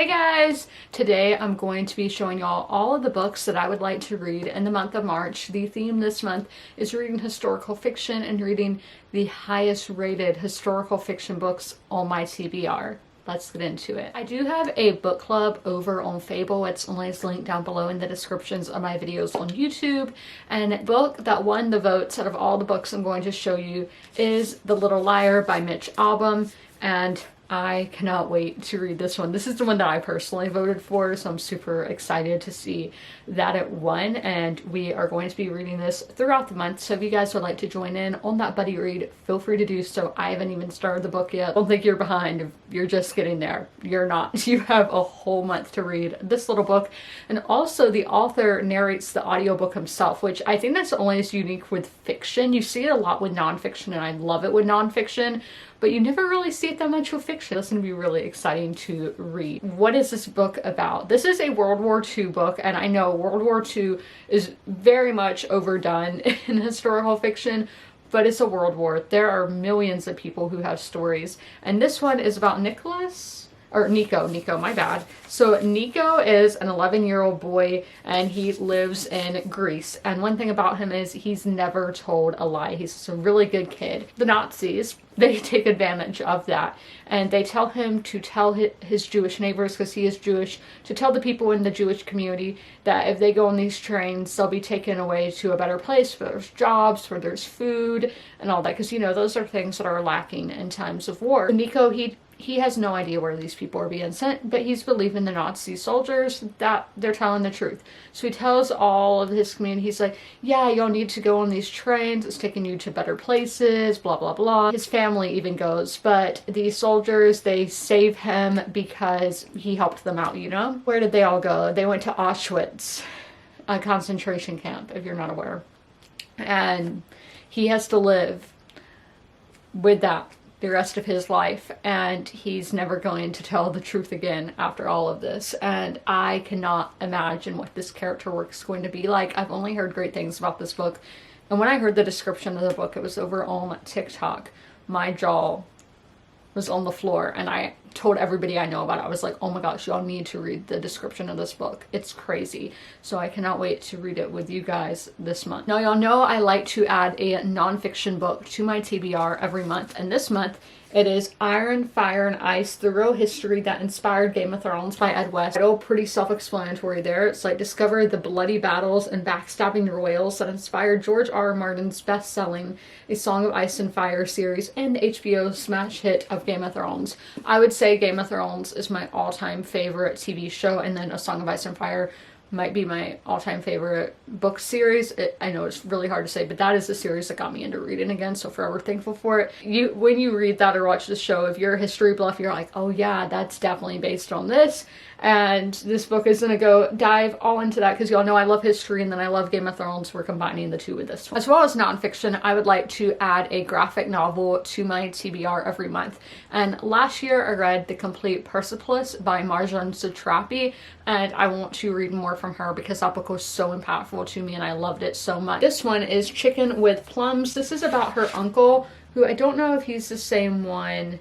Hey guys! Today I'm going to be showing y'all all of the books that I would like to read in the month of March. The theme this month is reading historical fiction and reading the highest rated historical fiction books on my TBR. Let's get into it. I do have a book club over on Fable. It's always linked down below in the descriptions of my videos on YouTube. And the book that won the votes out of all the books I'm going to show you is The Little Liar by Mitch Albom. And I cannot wait to read this one. This is the one that I personally voted for, so I'm super excited to see that it won, and we are going to be reading this throughout the month. So if you guys would like to join in on that buddy read, feel free to do so. I haven't even started the book yet. Don't think you're behind if you're just getting there. You're not. You have a whole month to read this little book. And also the author narrates the audiobook himself, which I think that's always unique with fiction. You see it a lot with nonfiction, and I love it with nonfiction, but you never really see it that much with fiction. It's going to be really exciting to read. What is this book about? This is a World War II book, and I know World War II is very much overdone in historical fiction, but it's a world war. There are millions of people who have stories, and this one is about Nico, my bad. So Nico is an 11-year-old boy, and he lives in Greece. And one thing about him is he's never told a lie. He's a really good kid. The Nazis, they take advantage of that. And they tell him to tell his Jewish neighbors, because he is Jewish, to tell the people in the Jewish community that if they go on these trains, they'll be taken away to a better place where there's jobs, where there's food, and all that. Because, you know, those are things that are lacking in times of war. Nico, he has no idea where these people are being sent, but he's believing the Nazi soldiers that they're telling the truth. So he tells all of his community, he's like, yeah, y'all need to go on these trains. It's taking you to better places, blah, blah, blah. His family even goes, but the soldiers, they save him because he helped them out, you know? Where did they all go? They went to Auschwitz, a concentration camp, if you're not aware. And he has to live with that the rest of his life, and he's never going to tell the truth again after all of this. And I cannot imagine what this character work is going to be like. I've only heard great things about this book, and when I heard the description of the book, it was over on TikTok, my jaw was on the floor, and I told everybody I know about it. I was like, oh my gosh, y'all need to read the description of this book. It's crazy. So I cannot wait to read it with you guys this month. Now, y'all know I like to add a nonfiction book to my TBR every month, and this month it is Iron, Fire, and Ice, The Real History That Inspired Game of Thrones by Ed West. It's all pretty self-explanatory there. It's like discover the bloody battles and backstabbing royals that inspired George R. R. Martin's best-selling A Song of Ice and Fire series and the HBO smash hit of Game of Thrones. I would say Game of Thrones is my all-time favorite TV show, and then A Song of Ice and Fire might be my all-time favorite book series. I know it's really hard to say, but that is the series that got me into reading again, so forever thankful for it. When you read that or watch the show, if you're a history buff, you're like, oh yeah, that's definitely based on this. And this book is going to go dive all into that, because y'all know I love history and then I love Game of Thrones. We're combining the two with this one. As well as nonfiction, I would like to add a graphic novel to my TBR every month. And last year I read The Complete Persepolis by Marjane Satrapi, and I want to read more from her because that book was so impactful to me and I loved it so much. This one is Chicken with Plums. This is about her uncle, who I don't know if he's the same one,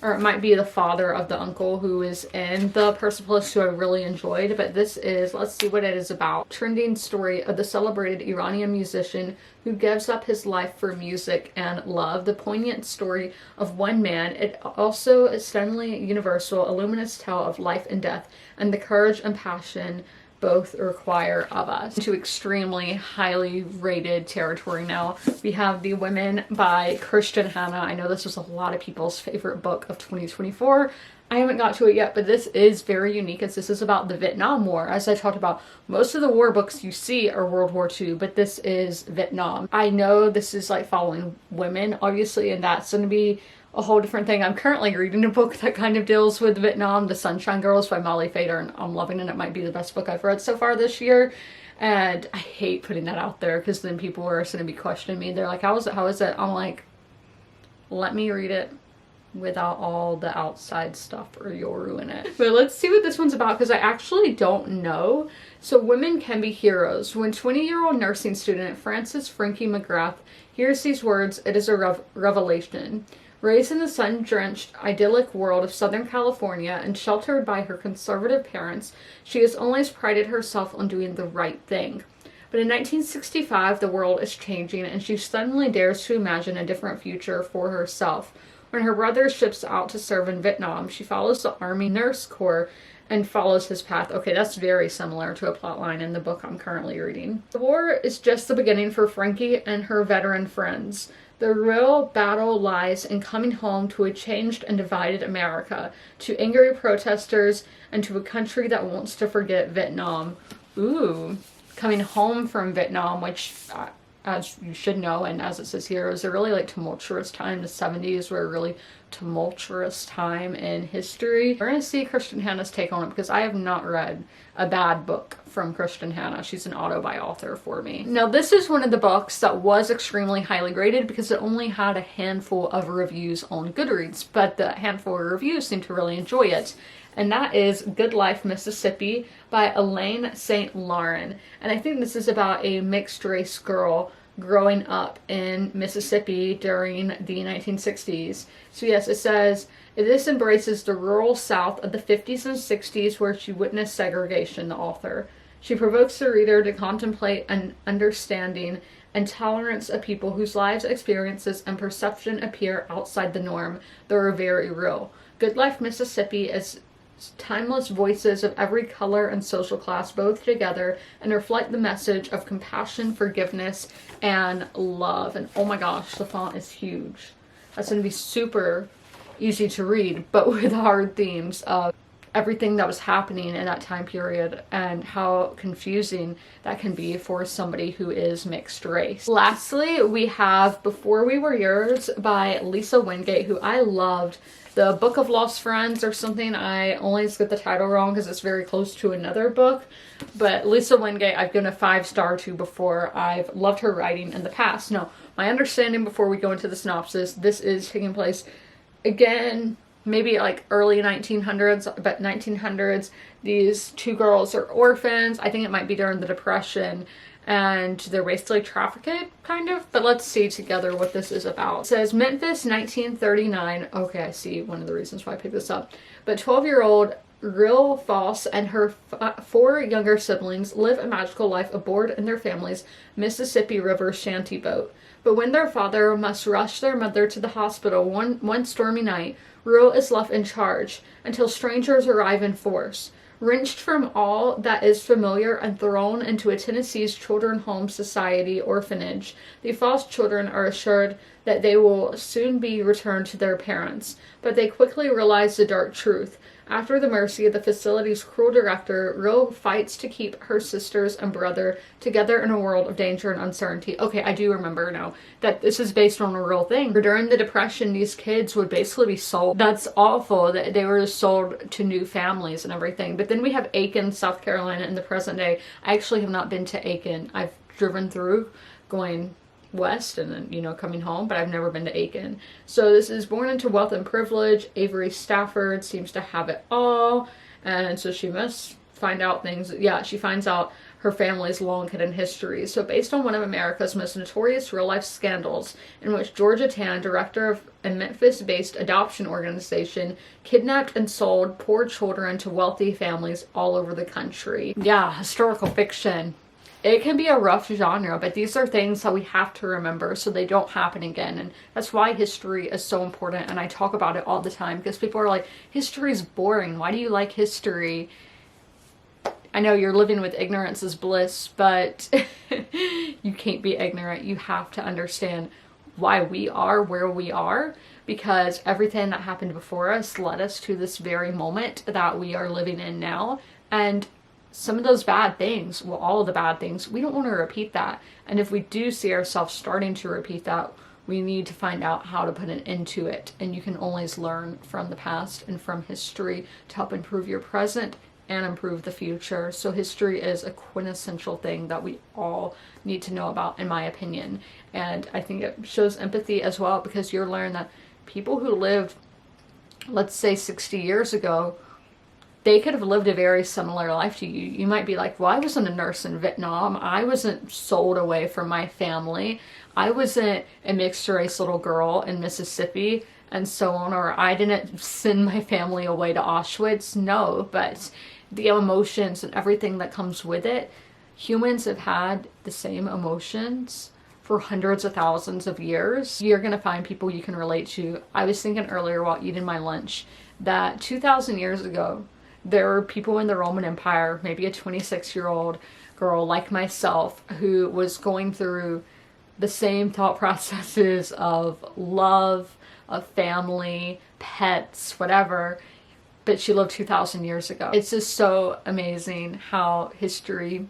or it might be the father of the uncle who is in the Persepolis, who I really enjoyed. But this is, let's see what it is about. Trending story of the celebrated Iranian musician who gives up his life for music and love. The poignant story of one man. It also is stunningly universal, a luminous tale of life and death, and the courage and passion both require of us. To extremely highly rated territory now. We have The Women by Christian Hannah. I know this was a lot of people's favorite book of 2024. I haven't got to it yet, but this is very unique as this is about the Vietnam War. As I talked about, most of the war books you see are World War II, but this is Vietnam. I know this is like following women, obviously, and that's going to be a whole different thing. I'm currently reading a book that kind of deals with Vietnam, The Sunshine Girls by Molly Fader, and I'm loving it. It might be the best book I've read so far this year. And I hate putting that out there because then people are going to be questioning me. They're like, how is it? How is it? I'm like, let me read it without all the outside stuff or you'll ruin it. But let's see what this one's about, because I actually don't know. So women can be heroes. When 20-year-old nursing student Frances Frankie McGrath hears these words, it is a revelation. Raised in the sun-drenched, idyllic world of Southern California and sheltered by her conservative parents, she has always prided herself on doing the right thing. But in 1965, the world is changing, and she suddenly dares to imagine a different future for herself. When her brother ships out to serve in Vietnam, she follows the Army Nurse Corps and follows his path. Okay, that's very similar to a plotline in the book I'm currently reading. The war is just the beginning for Frankie and her veteran friends. The real battle lies in coming home to a changed and divided America, to angry protesters, and to a country that wants to forget Vietnam. Ooh, coming home from Vietnam, which, as you should know, and as it says here, was a really tumultuous time. The 70s were a really tumultuous time in history. We're going to see Kristen Hanna's take on it because I have not read a bad book from Kristen Hanna. She's an auto-buy author for me. Now, this is one of the books that was extremely highly graded because it only had a handful of reviews on Goodreads, but the handful of reviews seem to really enjoy it. And that is GoodLife, Mississippi by Elaine St. Lauren. And I think this is about a mixed race girl growing up in Mississippi during the 1960s. So yes, it says, this embraces the rural South of the 50s and 60s where she witnessed segregation, the author. She provokes the reader to contemplate an understanding and tolerance of people whose lives, experiences, and perception appear outside the norm, though are very real. GoodLife, Mississippi is timeless voices of every color and social class both together and reflect the message of compassion, forgiveness, and love. And oh my gosh, the font is huge. That's going to be super easy to read, but with hard themes of everything that was happening in that time period and how confusing that can be for somebody who is mixed race. Lastly, we have Before We Were Yours by Lisa Wingate, who I loved. The Book of Lost Friends or something. I always get the title wrong because it's very close to another book. But Lisa Wingate, I've given a 5-star to before. I've loved her writing in the past. Now, my understanding before we go into the synopsis, this is taking place, again, maybe early 1900s, but 1900s. These two girls are orphans. I think it might be during the Depression. And they're basically trafficked, kind of. But let's see together what this is about. It says, Memphis, 1939. Okay, I see one of the reasons why I picked this up. But 12-year-old Real Foss and her 4 younger siblings live a magical life aboard in their family's Mississippi River shanty boat. But when their father must rush their mother to the hospital one stormy night, Real is left in charge until strangers arrive in force. Wrenched from all that is familiar and thrown into a Tennessee's Children's Home Society orphanage, the Foss children are assured that they will soon be returned to their parents. But they quickly realize the dark truth. After the mercy of the facility's cruel director, Real fights to keep her sisters and brother together in a world of danger and uncertainty. Okay, I do remember now that this is based on a real thing. During the Depression, these kids would basically be sold. That's awful that they were sold to new families and everything. But then we have Aiken, South Carolina in the present day. I actually have not been to Aiken. I've driven through going west and then, coming home, but I've never been to Aiken. So this is born into wealth and privilege. Avery Stafford seems to have it all, and so she must find out things. Yeah, she finds out her family's long hidden history. So based on one of America's most notorious real-life scandals, in which Georgia Tan, director of a Memphis-based adoption organization, kidnapped and sold poor children to wealthy families all over the country. Yeah, historical fiction. It can be a rough genre, but these are things that we have to remember so they don't happen again. And that's why history is so important. And I talk about it all the time because people are like, history's boring. Why do you like history? I know you're living with ignorance is bliss, but you can't be ignorant. You have to understand why we are where we are, because everything that happened before us led us to this very moment that we are living in now. And some of those bad things, well, all of the bad things, we don't want to repeat that. And if we do see ourselves starting to repeat that, we need to find out how to put an end to it. And you can always learn from the past and from history to help improve your present and improve the future. So history is a quintessential thing that we all need to know about, in my opinion. And I think it shows empathy as well, because you'll learn that people who lived, let's say 60 years ago, they could have lived a very similar life to you. You might be like, well, I wasn't a nurse in Vietnam. I wasn't sold away from my family. I wasn't a mixed race little girl in Mississippi. and so on, or I didn't send my family away to Auschwitz. No, but the emotions and everything that comes with it, humans have had the same emotions for hundreds of thousands of years. You're gonna find people you can relate to. I was thinking earlier while eating my lunch that 2,000 years ago, there were people in the Roman Empire, maybe a 26-year-old girl like myself, who was going through the same thought processes of love, of family, pets, whatever, but she lived 2,000 years ago. It's just so amazing how history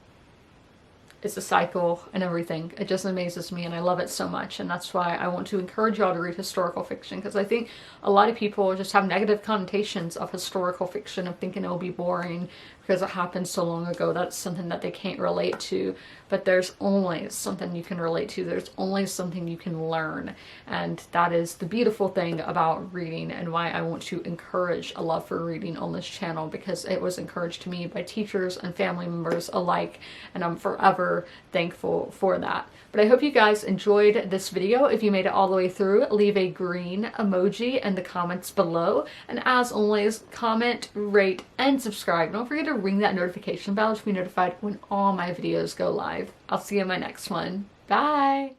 is a cycle and everything. It just amazes me, and I love it so much, and that's why I want to encourage y'all to read historical fiction, because I think a lot of people just have negative connotations of historical fiction, of thinking it'll be boring because it happened so long ago. That's something that they can't relate to, but there's always something you can relate to. There's always something you can learn, and that is the beautiful thing about reading, and why I want to encourage a love for reading on this channel, because it was encouraged to me by teachers and family members alike, and I'm forever thankful for that. But I hope you guys enjoyed this video. If you made it all the way through, leave a green emoji in the comments below, and as always, comment, rate, and subscribe. Don't forget to ring that notification bell to be notified when all my videos go live. I'll see you in my next one. Bye!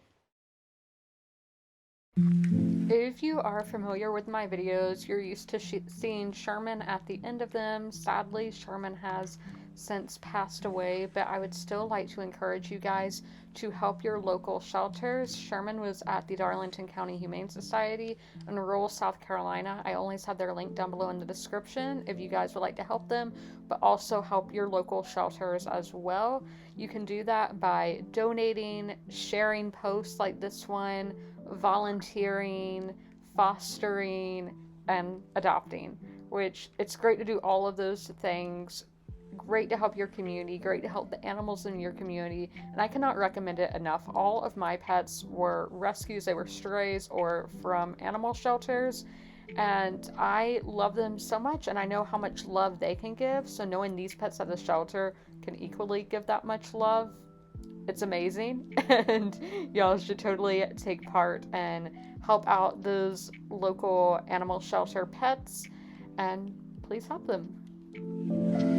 If you are familiar with my videos, you're used to seeing Sherman at the end of them. Sadly, Sherman has since passed away, but I would still like to encourage you guys to help your local shelters. Sherman was at the Darlington County Humane Society in rural South Carolina. I always have their link down below in the description if you guys would like to help them, but also help your local shelters as well. You can do that by donating, sharing posts like this one, volunteering, fostering, and adopting, which it's great to do all of those things. Great to help your community, great to help the animals in your community, and I cannot recommend it enough. All of my pets were rescues. They were strays or from animal shelters, and I love them so much, and I know how much love they can give, so knowing these pets at the shelter can equally give that much love, it's amazing. And y'all should totally take part and help out those local animal shelter pets, and please help them.